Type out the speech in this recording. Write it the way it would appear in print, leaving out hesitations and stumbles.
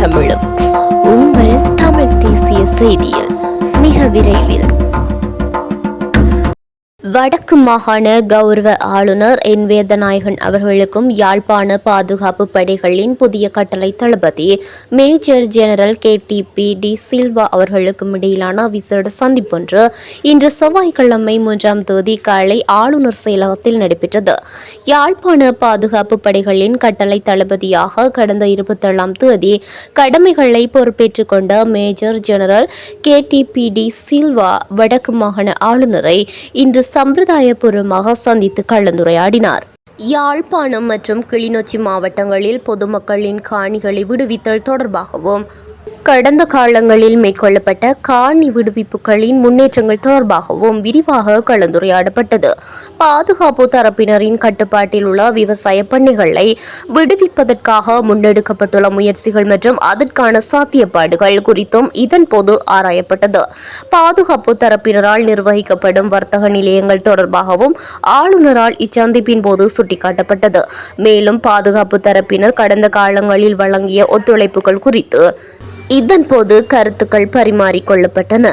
தமிழும் உங்கள் தமிழ் தேசிய செய்தியில் மிக விரைவில். வடக்கு மாகாண கௌரவ ஆளுநர் என் வேதநாயகன் அவர்களுக்கும் யாழ்ப்பாண பாதுகாப்பு படைகளின் புதிய கட்டளை தளபதி மேஜர் ஜெனரல் KTP சில்வா அவர்களுக்கும் இடையிலான விசேட சந்திப்பொன்று இன்று செவ்வாய்க்கிழமை 3ஆம் தேதி காலை ஆளுநர் செயலகத்தில் நடைபெற்றது. யாழ்ப்பாண பாதுகாப்பு படைகளின் கட்டளை தளபதியாக கடந்த 27ஆம் தேதி கடமைகளை பொறுப்பேற்றுக் கொண்ட மேஜர் ஜெனரல் KTP சில்வா வடக்கு மாகாண ஆளுநரை இன்று சம்பிரதாயபூர்வமாக சந்தித்து கலந்துரையாடினார். யாழ்ப்பாணம் மற்றும் கிளிநொச்சி மாவட்டங்களில் பொதுமக்களின் காணிகளை விடுவித்தல் தொடர்பாகவும் கடந்த காலங்களில் மேற்கொள்ளப்பட்ட காணி விடுவிப்புகளின் முன்னேற்றங்கள் தொடர்பாகவும் விரிவாக கலந்துரையாடப்பட்டது. பாதுகாப்பு தரப்பினரின் கட்டுப்பாட்டில் உள்ள விவசாய பண்ணைகளை விடுவிப்பதற்காக முன்னெடுக்கப்பட்டுள்ள முயற்சிகள் மற்றும் அதற்கான சாத்தியப்பாடுகள் குறித்தும் இதன்போது ஆராயப்பட்டது. பாதுகாப்பு தரப்பினரால் நிர்வகிக்கப்படும் வர்த்தக நிலையங்கள் தொடர்பாகவும் ஆளுநரால் இச்சந்திப்பின் போது சுட்டிக்காட்டப்பட்டது. மேலும் பாதுகாப்பு தரப்பினர் கடந்த காலங்களில் வழங்கிய ஒத்துழைப்புகள் குறித்து இதன்போது கருத்துக்கள் பரிமாறிக்கொள்ளப்பட்டன.